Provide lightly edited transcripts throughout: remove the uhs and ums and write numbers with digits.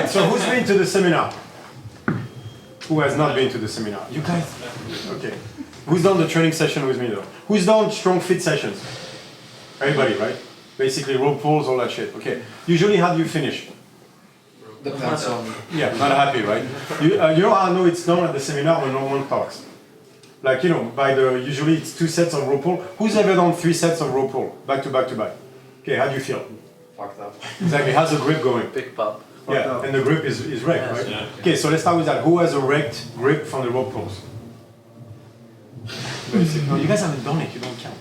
right, so who's been to the seminar? Who has not been to the seminar? You guys? Okay. Who's done the training session with me though? Who's done Strongfit sessions? Everybody, right? Basically rope pulls, all that shit. Okay. Usually how do you finish? Depends on. Yeah, not happy, right? You know how I know it's done at the seminar when no one talks? Like, you know, usually it's 2 sets of rope pull. Who's ever done 3 sets of rope pull? Back to back to back. Okay, how do you feel? Fucked up. Exactly, how's the grip going? Big pop. Yeah, and the grip is wrecked, right? Yeah. Okay, so let's start with that. Who has a wrecked grip from the rope pulls? No, you guys haven't done it, you don't count.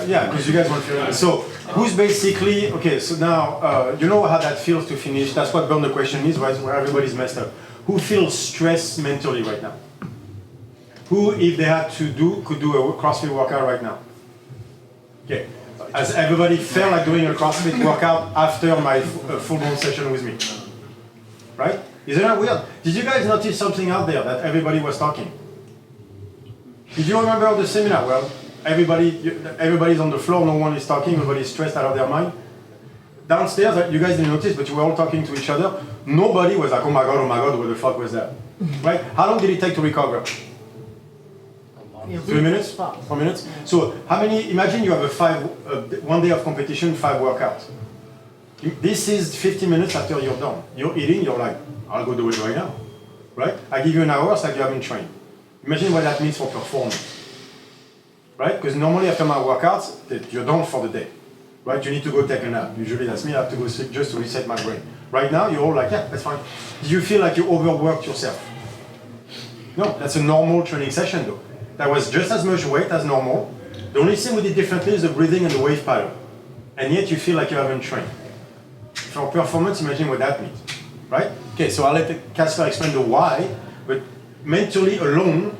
Yeah, because you guys won't feel it. So, who's basically, okay, so now, you know how that feels to finish, that's what burn the question is, right, where everybody's messed up. Who feels stressed mentally right now? Who, if they had to do, could do a CrossFit workout right now? Okay. Has everybody felt like doing a CrossFit workout after my full-blown session with me? Right? Isn't that weird? Did you guys notice something out there that everybody was talking? Did you remember the seminar? Well, everybody's on the floor, no one is talking, everybody's stressed out of their mind. Downstairs, you guys didn't notice, but you were all talking to each other. Nobody was like, oh my god, what the fuck was that? Right? How long did it take to recover? 3 minutes? 4 minutes? So how many, imagine you have a 1 day of competition, 5 workouts. This is 50 minutes after you're done. You're eating, you're like, I'll go do it right now. Right? I give you an hour, it's like you haven't trained. Imagine what that means for performance. Right? Because normally after my workouts, you're done for the day. Right? You need to go take a nap. Usually that's me, I have to go sleep just to reset my brain. Right now, you're all like, yeah, that's fine. Do you feel like you overworked yourself? No, that's a normal training session though. That was just as much weight as normal. The only thing we did differently is the breathing and the wave pattern. And yet you feel like you haven't trained. For performance, imagine what that means. Right? Okay, so I'll let Kasper explain the why, but mentally alone,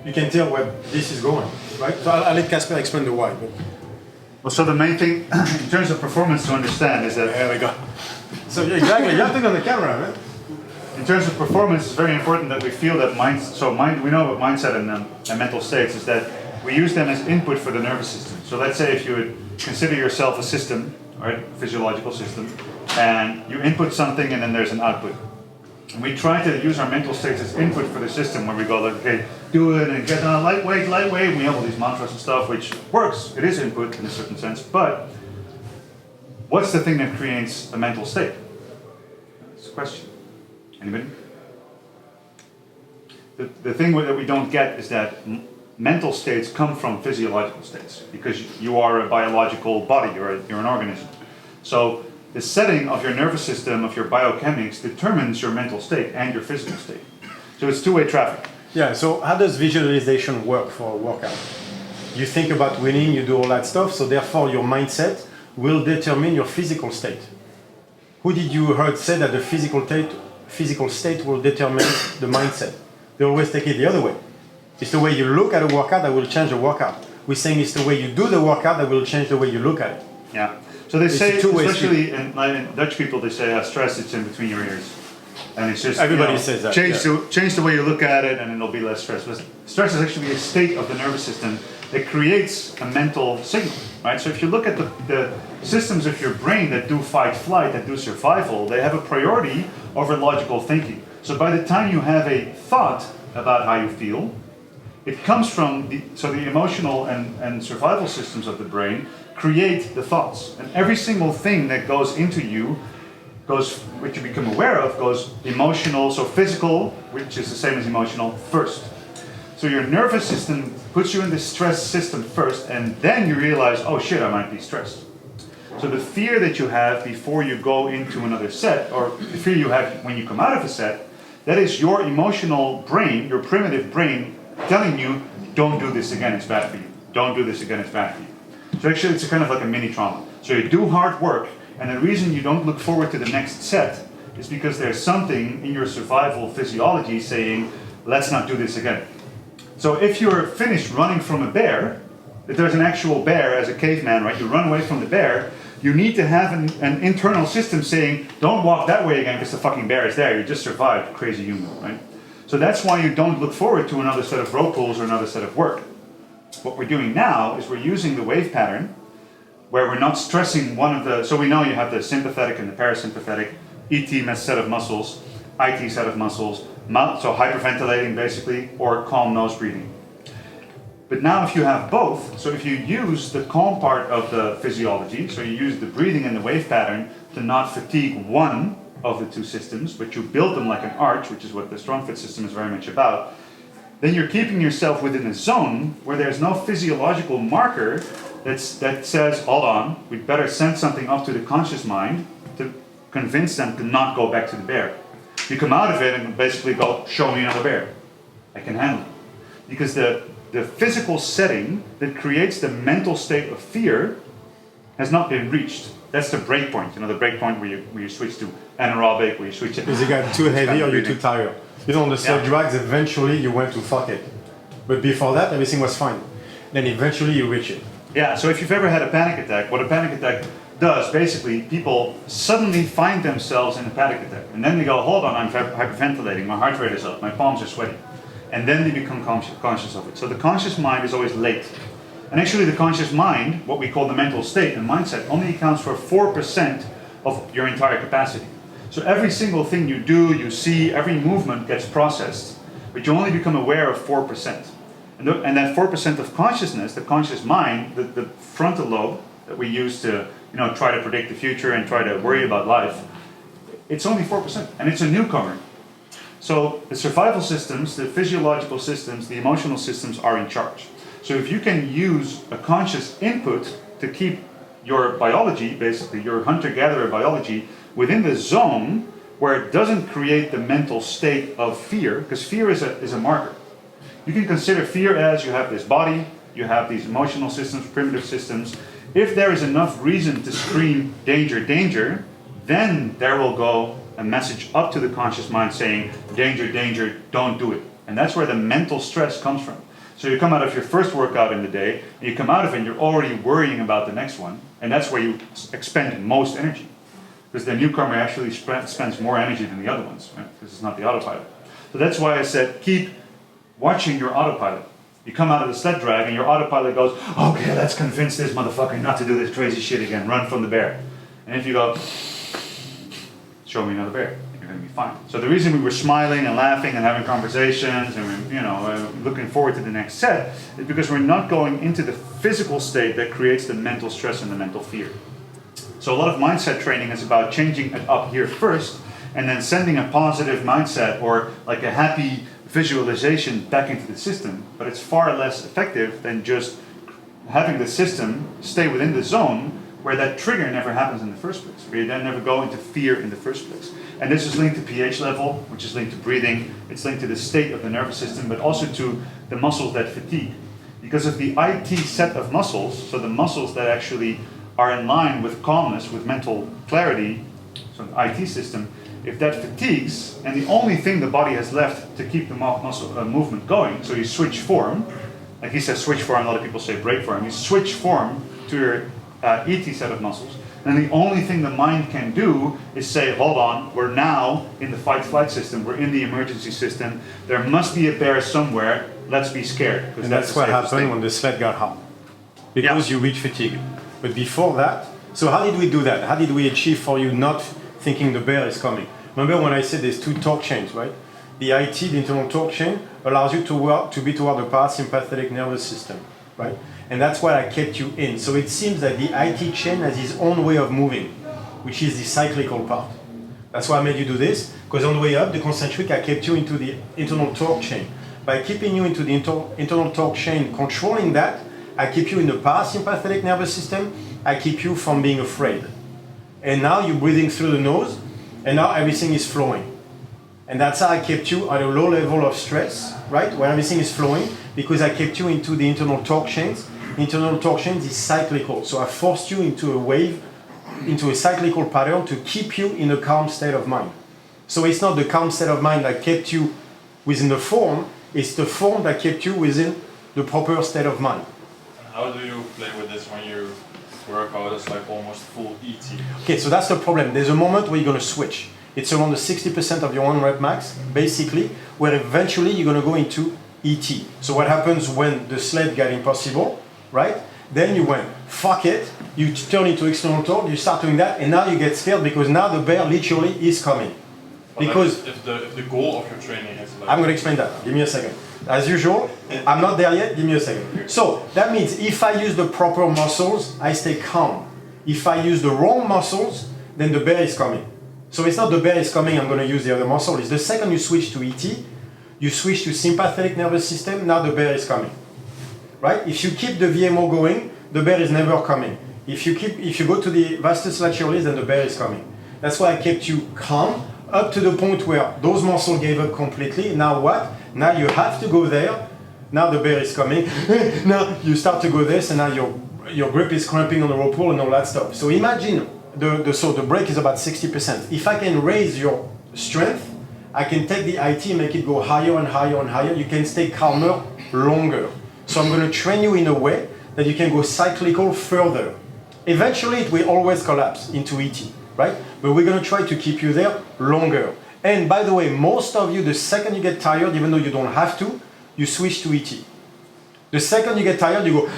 you can tell where this is going. Right? So I'll let Kasper explain the why. But... Well, so the main thing in terms of performance to understand is that... There we go. So exactly, you have to go on the camera, right? In terms of performance, it's very important that we feel that we know what mindset and mental states is that we use them as input for the nervous system. So let's say if you would consider yourself a system, right, physiological system, and you input something and then there's an output. And we try to use our mental states as input for the system where we go like, okay, do it and get on lightweight, and we have all these mantras and stuff, which works. It is input in a certain sense, but what's the thing that creates a mental state? That's the question. Anybody? The thing that we don't get is that mental states come from physiological states because you are a biological body, you're an organism. So the setting of your nervous system, of your biochemics, determines your mental state and your physical state. So it's two-way traffic. Yeah, so how does visualization work for a workout? You think about winning, you do all that stuff, so therefore your mindset will determine your physical state. Who did you heard say that the physical state will determine the mindset? They always take it the other way. It's the way you look at a workout that will change the workout. We're saying it's the way you do the workout that will change the way you look at it. Yeah. So they say, especially in Dutch people, they say stress is in between your ears. And it's just, everybody says that. Change the way you look at it and it'll be less stress. But stress is actually a state of the nervous system that creates a mental signal, right? So if you look at the systems of your brain that do fight, flight, that do survival, they have a priority over logical thinking. So by the time you have a thought about how you feel, it comes from the emotional and survival systems of the brain create the thoughts. And every single thing that goes into you which you become aware of, goes emotional, so physical, which is the same as emotional, first. So your nervous system puts you in the stress system first, and then you realize, oh shit, I might be stressed. So the fear that you have before you go into another set, or the fear you have when you come out of a set, that is your emotional brain, your primitive brain, telling you, don't do this again, it's bad for you. Don't do this again, it's bad for you. So actually it's kind of like a mini trauma. So you do hard work, and the reason you don't look forward to the next set is because there's something in your survival physiology saying, let's not do this again. So if you're finished running from a bear, if there's an actual bear as a caveman, right, you run away from the bear, you need to have an internal system saying, don't walk that way again because the fucking bear is there, you just survived, crazy human, right? So that's why you don't look forward to another set of rope pulls or another set of work. What we're doing now is we're using the wave pattern where we're not stressing one of the, so we know you have the sympathetic and the parasympathetic ET set of muscles, IT set of muscles, so hyperventilating basically, or calm nose breathing. But now if you have both, so if you use the calm part of the physiology, so you use the breathing and the wave pattern to not fatigue one of the two systems, but you build them like an arch, which is what the Strongfit system is very much about, then you're keeping yourself within a zone where there's no physiological marker that says, hold on, we'd better send something up to the conscious mind to convince them to not go back to the bear. You come out of it and basically go, show me another bear. I can handle it. Because the physical setting that creates the mental state of fear has not been reached. That's the break point, the break point where you switch to anaerobic, where you switch it. Because you got too heavy or you're too tired. On the self drugs, eventually you went to fuck it. But before that, everything was fine. Then eventually you reach it. Yeah, so if you've ever had a panic attack, what a panic attack does, basically, people suddenly find themselves in a panic attack. And then they go, hold on, I'm hyperventilating, my heart rate is up, my palms are sweaty. And then they become conscious of it. So the conscious mind is always late. And actually the conscious mind, what we call the mental state and mindset, only accounts for 4% of your entire capacity. So every single thing you do, you see, every movement gets processed, but you only become aware of 4%. And that 4% of consciousness, the conscious mind, the frontal lobe that we use to try to predict the future and try to worry about life, it's only 4%, and it's a newcomer. So the survival systems, the physiological systems, the emotional systems are in charge. So if you can use a conscious input to keep your biology, basically your hunter-gatherer biology, within the zone where it doesn't create the mental state of fear, because fear is a marker. You can consider fear as you have this body, you have these emotional systems, primitive systems. If there is enough reason to scream danger, danger, then there will go a message up to the conscious mind saying danger, danger, don't do it. And that's where the mental stress comes from. So you come out of your first workout in the day, and you come out of it and you're already worrying about the next one, and that's where you expend most energy. Because the newcomer actually spends more energy than the other ones, right? Because it's not the autopilot. So that's why I said keep watching your autopilot. You come out of the sled drag and your autopilot goes, okay, let's convince this motherfucker not to do this crazy shit again, run from the bear. And if you go, show me another bear, you're going to be fine. So the reason we were smiling and laughing and having conversations and we're, looking forward to the next set is because we're not going into the physical state that creates the mental stress and the mental fear. So a lot of mindset training is about changing it up here first and then sending a positive mindset or like a happy visualization back into the system, but it's far less effective than just having the system stay within the zone where that trigger never happens in the first place, where you then never go into fear in the first place. And this is linked to pH level, which is linked to breathing, it's linked to the state of the nervous system, but also to the muscles that fatigue. Because of the IT set of muscles, so the muscles that actually are in line with calmness, with mental clarity, so the IT system, if that fatigues, and the only thing the body has left to keep the muscle movement going, so you switch form, like he says switch form, a lot of people say break form, you switch form to your ET set of muscles, then the only thing the mind can do is say, hold on, we're now in the fight-flight system, we're in the emergency system, there must be a bear somewhere, let's be scared. And that's what happened when the sled got hot, because you reach fatigue. But before that, so how did we do that? How did we achieve for you not thinking the bear is coming? Remember when I said there's two torque chains, right? The IT, the internal torque chain, allows you to be toward the parasympathetic nervous system, right? And that's why I kept you in. So it seems that the IT chain has its own way of moving, which is the cyclical part. That's why I made you do this, because on the way up, the concentric, I kept you into the internal torque chain. By keeping you into the internal torque chain, controlling that, I keep you in the parasympathetic nervous system, I keep you from being afraid. And now you're breathing through the nose, and now everything is flowing. And that's how I kept you at a low level of stress, right? Where everything is flowing, because I kept you into the internal torque chains. Internal torque chains is cyclical. So I forced you into a wave, into a cyclical pattern to keep you in a calm state of mind. So it's not the calm state of mind that kept you within the form, it's the form that kept you within the proper state of mind. How do you play with this when you work out as like almost full ET? Okay, so that's the problem. There's a moment where you're going to switch. It's around the 60% of your 1 rep max, basically, where eventually you're going to go into ET. So what happens when the sled got impossible, right? then you went, fuck it, you turn into external torque, you start doing that, and now you get scared because now the bear literally is coming. But Because like if the goal of your training is like I'm going to explain that. Give me a second. As usual, I'm not there yet. Give me a second. So that means if I use the proper muscles, I stay calm. If I use the wrong muscles, then the bear is coming. So it's not the bear is coming, I'm going to use the other muscle. It's the second you switch to ET, you switch to sympathetic nervous system, now the bear is coming. Right? If you keep the VMO going, the bear is never coming. If you go to the vastus lateralis, then the bear is coming. That's why I kept you calm up to the point where those muscles gave up completely. Now what? Now you have to go there. Now the bear is coming. Now you start to go this, and now your grip is cramping on the rope pull and all that stuff. So imagine the break is about 60%. If I can raise your strength, I can take the IT and make it go higher and higher and higher. You can stay calmer longer. So I'm going to train you in a way that you can go cyclical further. Eventually it will always collapse into ET, right? But we're going to try to keep you there longer. And by the way, most of you, the second you get tired, even though you don't have to, you switch to ET. The second you get tired, you go,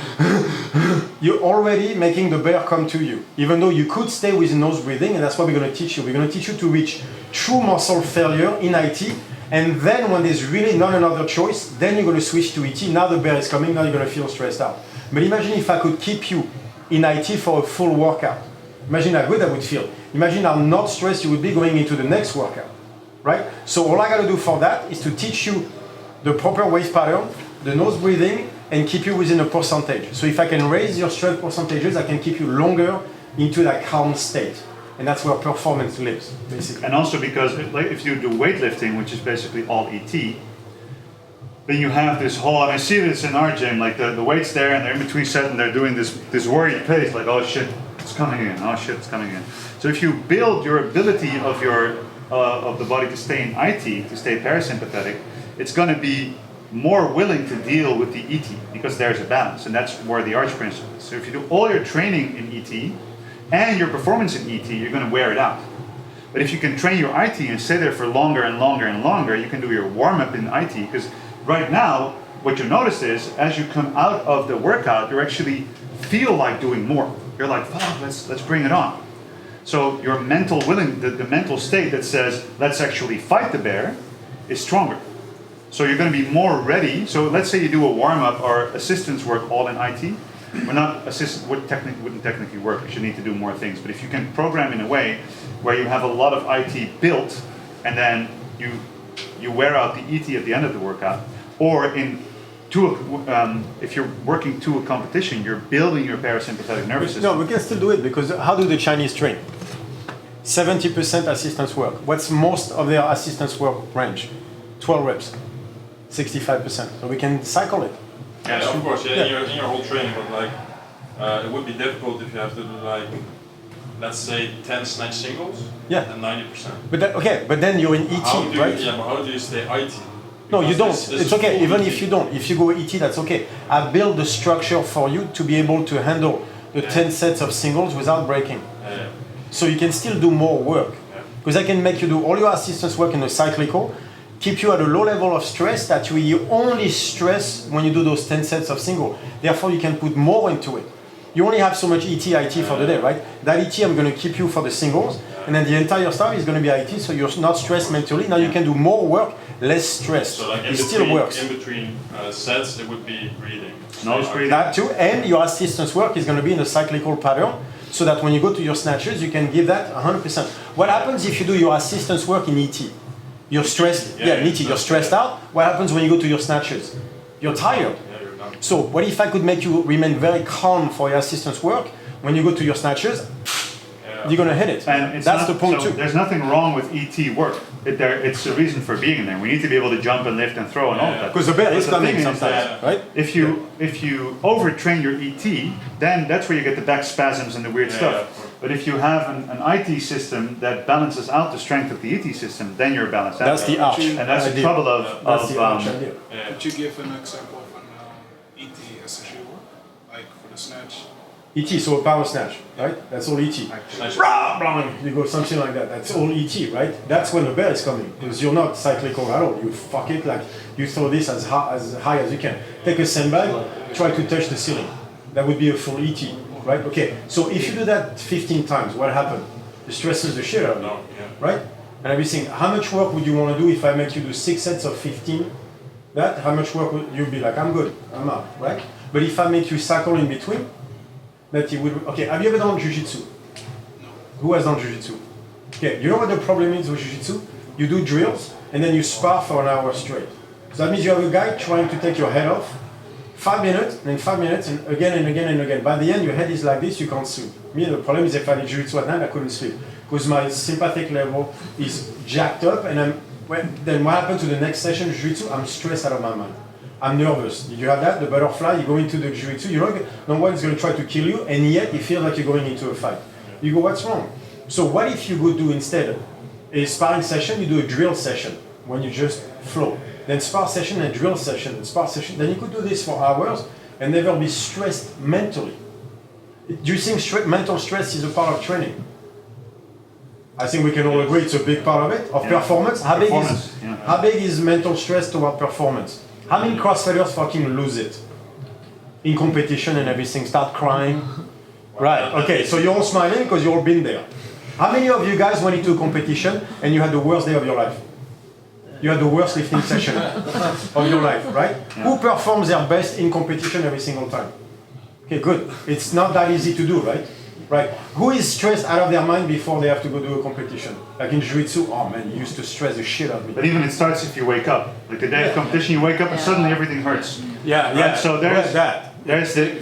you're already making the bear come to you. Even though you could stay with nose breathing, and that's what we're going to teach you. We're going to teach you to reach true muscle failure in IT. And then when there's really not another choice, then you're going to switch to ET. Now the bear is coming, now you're going to feel stressed out. But imagine if I could keep you in IT for a full workout. Imagine how good that would feel. Imagine how not stressed you would be going into the next workout, right? So all I got to do for that is to teach you the proper wave pattern, the nose breathing, and keep you within a percentage. So if I can raise your strength percentages, I can keep you longer into that calm state. And that's where performance lives, basically. And also because if you do weightlifting, which is basically all ET, then you have this whole, and I see this in our gym, like the weight's there and they're in between set and they're doing this worried pace, like, oh shit, it's coming in, oh shit, it's coming in. So if you build your ability of the body to stay in IT, to stay parasympathetic, it's going to be more willing to deal with the ET because there's a balance, and that's where the arch principle is. So if you do all your training in ET and your performance in ET, you're going to wear it out. But if you can train your IT and stay there for longer and longer and longer, you can do your warm-up in IT, because right now, what you notice is, as you come out of the workout, you actually feel like doing more. You're like, fuck, let's bring it on. So your mental the mental state that says, let's actually fight the bear, is stronger. So you're going to be more ready. So let's say you do a warm-up or assistance work all in IT. Wouldn't technically work, because you need to do more things. But if you can program in a way where you have a lot of IT built, and then you wear out the ET at the end of the workout, or if you're working to a competition, you're building your parasympathetic nervous system. No, we can still do it, because how do the Chinese train? 70% assistance work. What's most of their assistance work range? 12 reps, 65%. So we can cycle it. Yeah, of course, yeah, in your whole training, but like, it would be difficult if you have to do like, let's say 10 snatch singles, yeah, and 90%. But then you're in ET, right? Yeah, but how do you stay IT? No, you don't. This it's okay, even if you don't. If you go ET, that's okay. I build the structure for you to be able to handle the 10 sets of singles without breaking. Yeah. So you can still do more work. Because I can make you do all your assistance work in the cyclical, keep you at a low level of stress that you only stress when you do those 10 sets of single. Therefore, you can put more into it. You only have so much ET, IT for the day, right? That ET, I'm going to keep you for the singles, and then the entire stuff is going to be IT, so you're not stressed mentally. Now you can do more work, less stress. So like it still works. In between sets, it would be breathing. Nose breathing. That too, and your assistance work is going to be in a cyclical pattern, so that when you go to your snatches, you can give that 100%. What happens if you do your assistance work in ET? You're stressed, in ET, you're stressed out. What happens when you go to your snatches? You're tired. Yeah, you're done. So what if I could make you remain very calm for your assistance work? When you go to your snatches, you're going to hit it. And that's the point too. There's nothing wrong with ET work. It's a reason for being in there. We need to be able to jump and lift and throw and all of that. Because the bear is coming thing sometimes, right? If you overtrain your ET, then that's where you get the back spasms and the weird stuff. But if you have an IT system that balances out the strength of the ET system, then you're balanced out. That's the arch. And that's the trouble of the arch idea. Could you give an example of an ET essentially work, like for the snatch? ET, so a power snatch, right? That's all ET. You go something like that. That's all ET, right? That's when the bear is coming, because you're not cyclical at all. You fuck it, like you throw this as high as you can. Take a sandbag, try to touch the ceiling. That would be a full ET, right? Okay, so if you do that 15 times, what happened? It stresses the shit out of you, No, yeah. right? And I'll be saying, how much work would you want to do if I make you do 6 sets of 15? That, how much work would you be like, I'm good, I'm out, right? But if I make you cycle in between, that you would, okay, have you ever done jiu-jitsu? Who has done jiu-jitsu? Okay, you know what the problem is with jiu-jitsu? You do drills, and then you spar for an hour straight. So that means you have a guy trying to take your head off, 5 minutes, and then 5 minutes, and again and again and again. By the end, your head is like this, you can't sleep. Me, the problem is if I did jiu-jitsu at night, I couldn't sleep. Because my sympathetic level is jacked up, and then what happens to the next session of jiu-jitsu? I'm stressed out of my mind. I'm nervous. Did you have that? The butterfly, you go into the jiu-jitsu, you know no one is going to try to kill you, and yet you feel like you're going into a fight. You go, what's wrong? So what if you would do instead a sparring session, you do a drill session, when you just flow. Then spar session and drill session, and spar session. Then you could do this for hours and never be stressed mentally. Do you think mental stress is a part of training? I think we can all agree it's a big part of it, of performance. How big is mental stress toward performance? How many CrossFitters fucking lose it? In competition and everything, start crying. Right, okay, so you're all smiling because you've all been there. How many of you guys went into a competition and you had the worst day of your life? You had the worst lifting session of your life, right? Yeah. Who performs their best in competition every single time? Okay, good. It's not that easy to do, right? Right. Who is stressed out of their mind before they have to go do a competition? Like in jiu-jitsu, oh man, you used to stress the shit out of me. But even it starts if you wake up. Like the day of competition, you wake up and suddenly everything hurts. Yeah, right? yeah. So there's that.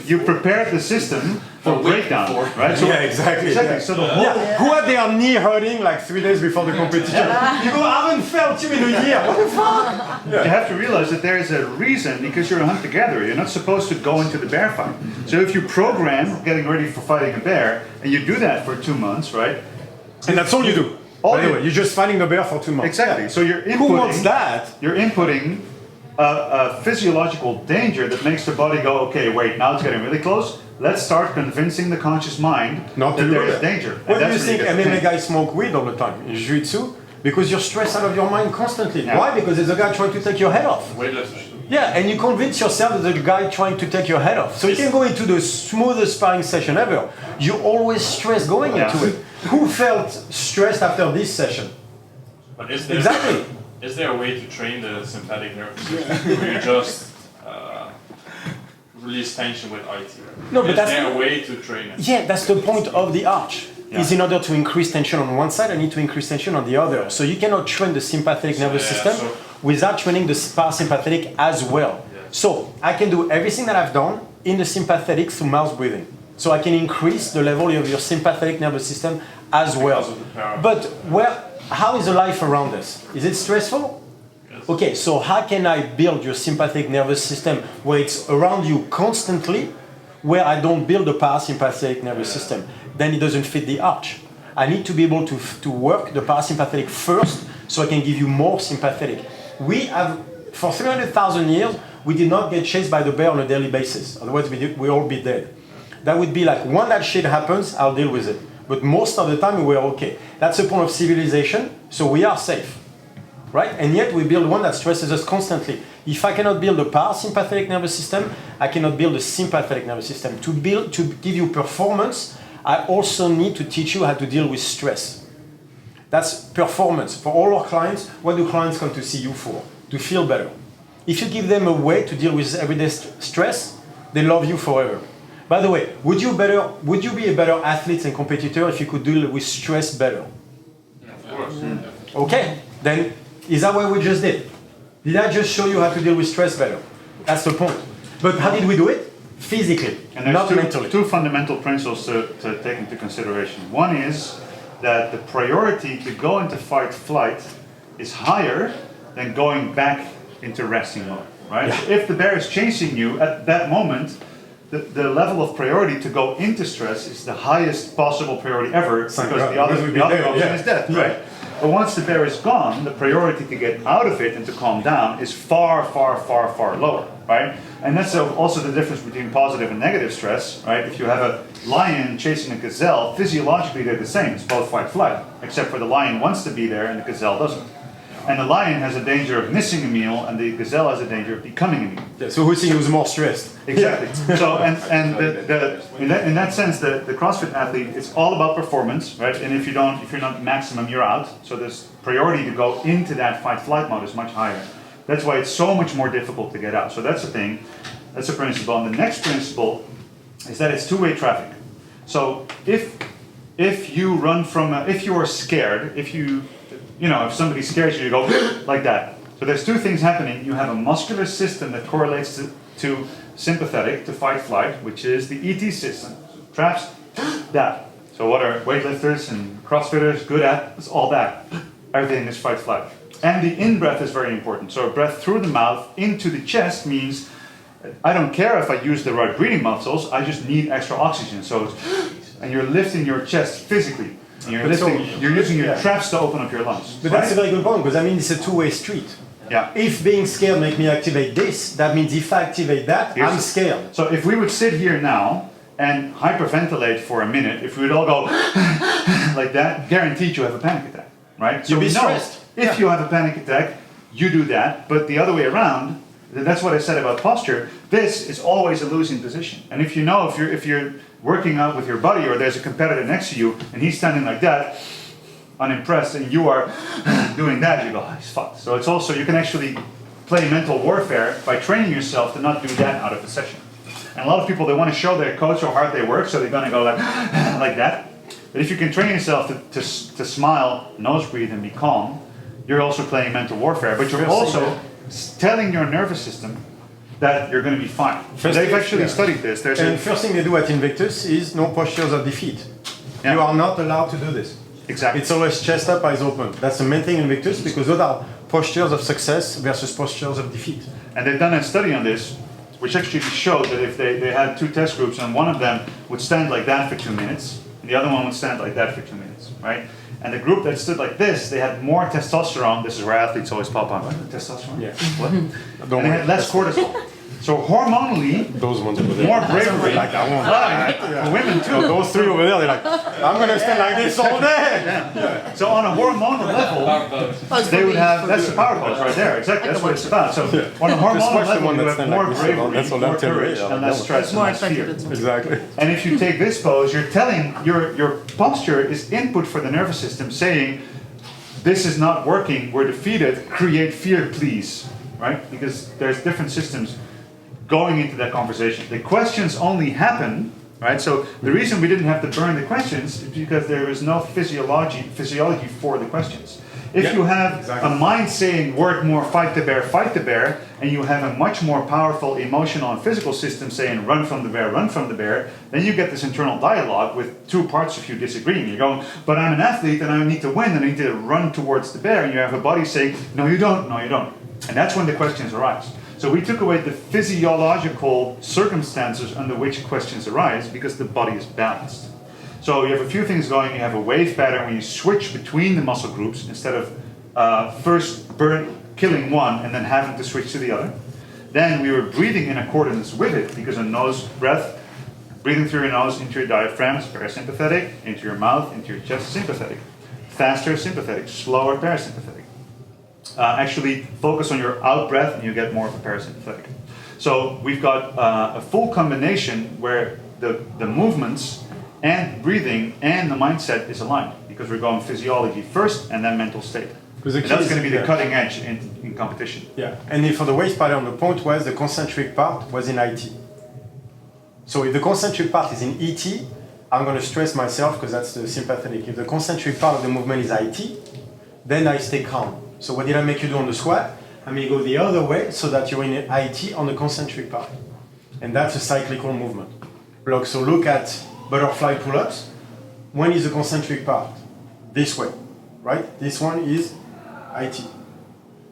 You prepared the system for breakdown, right? So, yeah, exactly. Yeah. So the whole who had their knee hurting like 3 days before the competition? You go, I haven't felt you in a year. What the fuck? You have to realize that there is a reason, because you're a hunter-gatherer. You're not supposed to go into the bear fight. So if you program getting ready for fighting a bear, and you do that for 2 months, right? And that's all you do. By the way, you're just fighting the bear for 2 months. Exactly. So you're inputting. Who wants that? You're inputting a physiological danger that makes the body go, okay, wait, now it's getting really close. Let's start convincing the conscious mind that there is danger. What do you think MMA guys smoke weed all the time in jiu-jitsu? Because you're stressed out of your mind constantly. Yeah. Why? Because there's a guy trying to take your head off. Yeah, and you convince yourself that there's a guy trying to take your head off. So you can go into the smoothest sparring session ever. You're always stressed going into it. Who felt stressed after this session? But is there Is there a way to train the sympathetic nervous system where you just release tension with IT? No, but is there a way to train it? Yeah, that's the point of the arch. Is in order to increase tension on one side, I need to increase tension on the other. So you cannot train the sympathetic nervous system without training the parasympathetic as well. So I can do everything that I've done in the sympathetic through mouth breathing. So I can increase the level of your sympathetic nervous system as well. But how is the life around us? Is it stressful? Yes. Okay, so how can I build your sympathetic nervous system where it's around you constantly, where I don't build the parasympathetic nervous system? Then it doesn't fit the arch. I need to be able to work the parasympathetic first so I can give you more sympathetic. We have, for 300,000 years, we did not get chased by the bear on a daily basis. Otherwise, we'd all be dead. That would be like, when that shit happens, I'll deal with it. But most of the time, we were okay. That's the point of civilization, so we are safe, right? And yet, we build one that stresses us constantly. If I cannot build a parasympathetic nervous system, I cannot build a sympathetic nervous system. To give you performance, I also need to teach you how to deal with stress. That's performance. For all our clients, what do clients come to see you for? To feel better. If you give them a way to deal with everyday stress, they love you forever. By the way, would you be a better athlete and competitor if you could deal with stress better? Yeah, of course. Okay, then is that what we just did? Did I just show you how to deal with stress better? That's the point. But how did we do it? Physically, and not mentally. Two fundamental principles to take into consideration. One is that the priority to go into fight-flight is higher than going back into resting mode, right? Yeah. So if the bear is chasing you at that moment, the level of priority to go into stress is the highest possible priority ever, because the other option is death, right? But once the bear is gone, the priority to get out of it and to calm down is far, far, far, far lower, right? And that's also the difference between positive and negative stress, right? If you have a lion chasing a gazelle, physiologically they're the same. It's both fight-flight, except for the lion wants to be there and the gazelle doesn't. And the lion has a danger of missing a meal, and the gazelle has a danger of becoming a meal. Yeah, so who's more stressed? Exactly. So in that sense, the CrossFit athlete, it's all about performance, right? And if you're not maximum, you're out. So this priority to go into that fight-flight mode is much higher. That's why it's so much more difficult to get out. So that's the thing. That's a principle. And the next principle is that it's two-way traffic. So if you run from if you are scared, if somebody scares you, you go like that. So there's two things happening. You have a muscular system that correlates to sympathetic, to fight flight, which is the ET system. Traps that. So what are weightlifters and CrossFitters good at? It's all that. Everything is fight flight. And the in-breath is very important. So a breath through the mouth into the chest means I don't care if I use the right breathing muscles, I just need extra oxygen. So and you're lifting your chest physically. And you're using your traps to open up your lungs. But that's a very good point, because I mean it's a two-way street. Yeah. If being scared make me activate this, that means if I activate that, I'm scared. So if we would sit here now and hyperventilate for a minute, if we would all go like that, guaranteed you have a panic attack, right? So You'll be we know stressed. if you have a panic attack, you do that, but the other way around, that's what I said about posture, this is always a losing position. And if you're working out with your buddy, or there's a competitor next to you and he's standing like that, unimpressed, and you are doing that, you go, oh, he's fucked. So it's also, you can actually play mental warfare by training yourself to not do that out of the session. And a lot of people, they want to show their coach how hard they work, so they're going to go like that. But if you can train yourself to smile, nose breathe, and be calm, you're also playing mental warfare, but you're also telling your nervous system that you're going to be fine. They've actually studied this. First thing they do at Invictus is no postures of defeat. Yeah. You are not allowed to do this. Exactly. It's always chest up, eyes open. That's the main thing in Invictus, because those are postures of success versus postures of defeat. And they've done a study on this, which actually showed that if they had two test groups, and one of them would stand like that for 2 minutes, and the other one would stand like that for 2 minutes, right? And the group that stood like this, they had more testosterone. This is where athletes always pop on. What? Testosterone? Yeah. What? And they had less cortisol. So hormonally, those ones over there. more bravery. Like that one. For women too. Those three over there, they're like, I'm gonna stand like this all day. Yeah. So on a hormonal level, they would have, that's the power pose right there, exactly, that's what it's about. So on a hormonal level, you have more bravery, more courage, and less stress and less fear. Exactly. And if you take this pose, you're telling, your posture is input for the nervous system saying, this is not working, we're defeated, create fear, please, right? Because there's different systems going into that conversation. The questions only happen, right? So the reason we didn't have to burn the questions is because there is no physiology for the questions. If you have a mind saying work more, fight the bear, and you have a much more powerful emotional and physical system saying run from the bear, then you get this internal dialogue with two parts of you disagreeing. You're going, but I'm an athlete and I need to win and I need to run towards the bear, and you have a body saying, no you don't. And that's when the questions arise. So we took away the physiological circumstances under which questions arise because the body is balanced. So you have a few things going. You have a wave pattern when you switch between the muscle groups instead of first killing one and then having to switch to the other. Then we were breathing in accordance with it because a nose breath, breathing through your nose into your diaphragm is parasympathetic, into your mouth, into your chest sympathetic. Faster sympathetic, slower parasympathetic. Actually focus on your out breath and you get more of a parasympathetic. So we've got a full combination where the movements and breathing and the mindset is aligned because we're going physiology first and then mental state. And that's going to be the cutting edge in competition. Yeah, and for the waist pattern, the point was the concentric part was in IT. So if the concentric part is in ET, I'm going to stress myself because that's the sympathetic. If the concentric part of the movement is IT, then I stay calm. So what did I make you do on the squat? I may go the other way so that you're in IT on the concentric part. And that's a cyclical movement. So look at butterfly pull-ups. When is the concentric part? This way, right? This one is IT,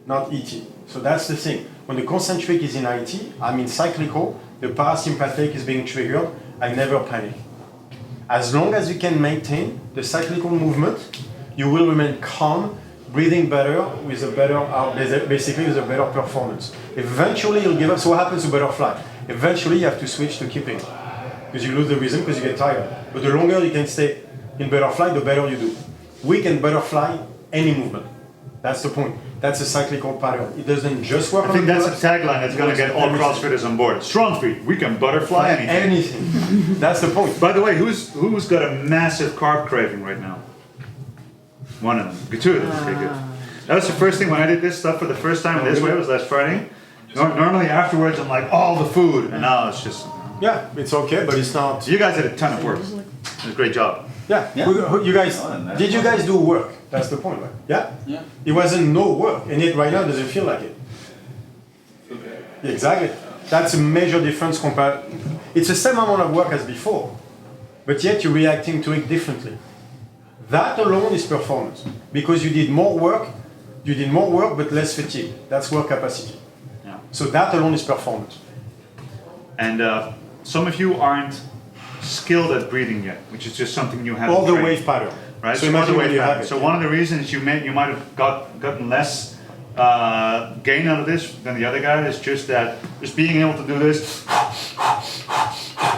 not ET. So that's the thing. When the concentric is in IT, I'm in cyclical, the parasympathetic is being triggered, I never panic. As long as you can maintain the cyclical movement, you will remain calm, breathing better with a better, basically with a better performance. Eventually you'll give up. So what happens to butterfly? Eventually you have to switch to keeping because you lose the rhythm because you get tired. But the longer you can stay in butterfly, the better you do. We can butterfly any movement. That's the point. That's a cyclical pattern. It doesn't just work I on think the that's a pull-ups. tagline that's going to get all CrossFitters on board. Strongfit, we can butterfly anything. Anything. That's the point. By the way, who's got a massive carb craving right now? One of them. Two of them. Okay, good. That was the first thing when I did this stuff for the first time in this way. It was last Friday. Normally afterwards I'm like, all the food, and now it's just. Yeah, it's okay, but it's not. You guys did a ton of work. It was a great job. Yeah. You guys, did you guys do work? That's the point, right? Yeah? Yeah. It wasn't no work, and yet right now it doesn't feel like it. Exactly. That's a major difference compared. It's the same amount of work as before, but yet you're reacting to it differently. That alone is performance, because you did more work but less fatigue. That's work capacity. Yeah. So that alone is performance. And some of you aren't skilled at breathing yet, which is just something you have. All the wave pattern. Right. So imagine when you have it. So one of the reasons you might have gotten less gain out of this than the other guy is just that just being able to do this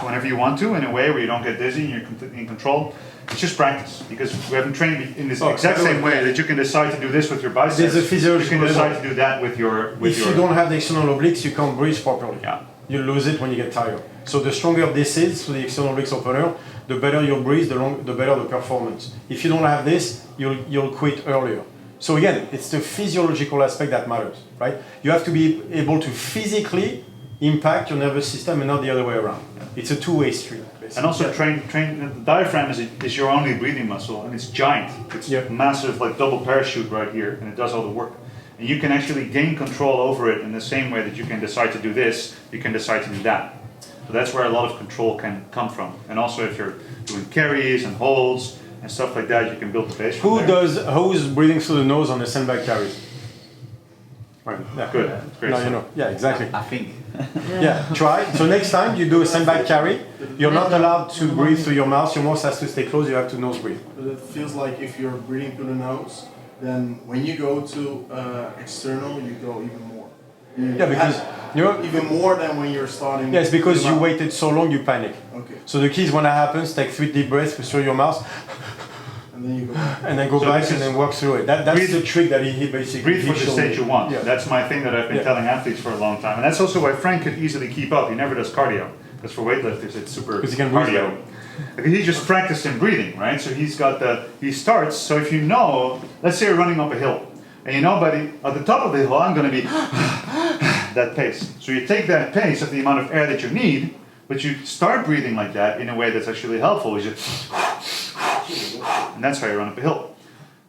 whenever you want to in a way where you don't get dizzy and you're completely in control. It's just practice, because we haven't trained in this exact same way that you can decide to do this with your biceps. There's a physiological You can decide level. to do that with your. If you don't have the external obliques, you can't breathe properly. Yeah. You lose it when you get tired. So the stronger this is, so the external obliques opener, the better your breathe, the better the performance. If you don't have this, you'll quit earlier. So again, it's the physiological aspect that matters, right? You have to be able to physically impact your nervous system and not the other way around. It's a two-way street. Basically. And also the diaphragm is your only breathing muscle, and it's giant. It's massive, like double parachute right here, and it does all the work. And you can actually gain control over it in the same way that you can decide to do this, you can decide to do that. So that's where a lot of control can come from. And also if you're doing carries and holds and stuff like that, you can build the base from there. Who's breathing through the nose on the sandbag carries? Right. Yeah. Good. That's great Now stuff. you know. Yeah, exactly. I think. Yeah, try. So next time you do a sandbag carry, you're not allowed to breathe through your mouth. Your mouth has to stay closed. You have to nose breathe. But it feels like if you're breathing through the nose, then when you go to external, you go even more. Yeah, because Even more than when you're starting. yes, because with the you mouth. waited so long, you panic. Okay. So the key is when that happens, take 3 deep breaths through your mouth, And then you go back. and then go So back this and is- then work through it. That's Breathe- the trick that he basically. Breathe for the showed state me. you want. Yeah. That's my thing that I've been Yeah. telling athletes for a long time. And that's also why Frank could easily keep up. He never does cardio. Because for weightlifters, it's super 'Cause he can breathe cardio. He just practiced in breathing, right? So he starts, so if you know, let's say you're running up a hill, and you know, buddy, at the top of the hill, I'm going to be that pace. So you take that pace of the amount of air that you need, but you start breathing like that in a way that's actually helpful. You just, and that's how you run up a hill.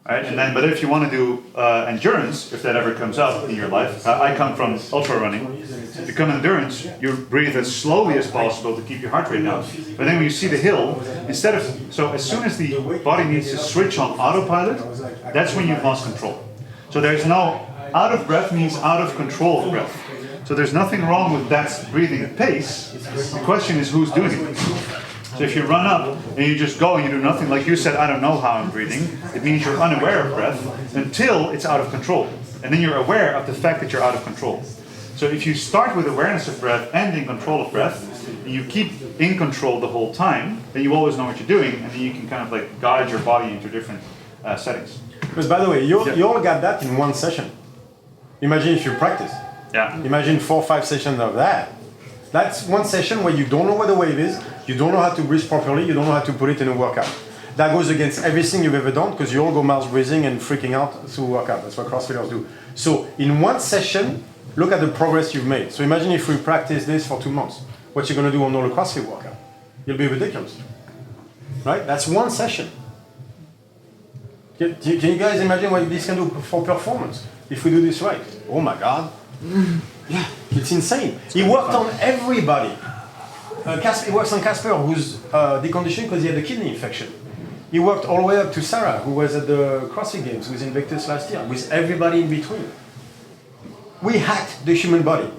Right? And then, but if you want to do endurance, if that ever comes up in your life, I come from ultra running. To become endurance, you breathe as slowly as possible to keep your heart rate down. But then when you see the hill, instead of, so as soon as the body needs to switch on autopilot, that's when you've lost control. So there's no, out of breath means out of control of breath. So there's nothing wrong with that breathing pace. The question is who's doing it. So if you run up and you just go and you do nothing, like you said, I don't know how I'm breathing, it means you're unaware of breath until it's out of control. And then you're aware of the fact that you're out of control. So if you start with awareness of breath and in control of breath, and you keep in control the whole time, then you always know what you're doing, and then you can kind of like guide your body into different settings. But by the way, you all got that in one session. Imagine if you practice. Yeah. Imagine 4 or 5 sessions of that. That's one session where you don't know where the wave is, you don't know how to breathe properly, you don't know how to put it in a workout. That goes against everything you've ever done because you all go mouth breathing and freaking out through workout. That's what CrossFitters do. So in one session, look at the progress you've made. So imagine if we practice this for 2 months. What you're going to do on all the CrossFit workout? You'll be ridiculous. Right? That's one session. Can you guys imagine what this can do for performance if we do this right? Oh my God. Yeah, it's insane. He worked on everybody. He works on Kasper, who's deconditioned because he had a kidney infection. He worked all the way up to Sarah, who was at the CrossFit Games, who was in Invictus last year, with everybody in between. We hacked the human body.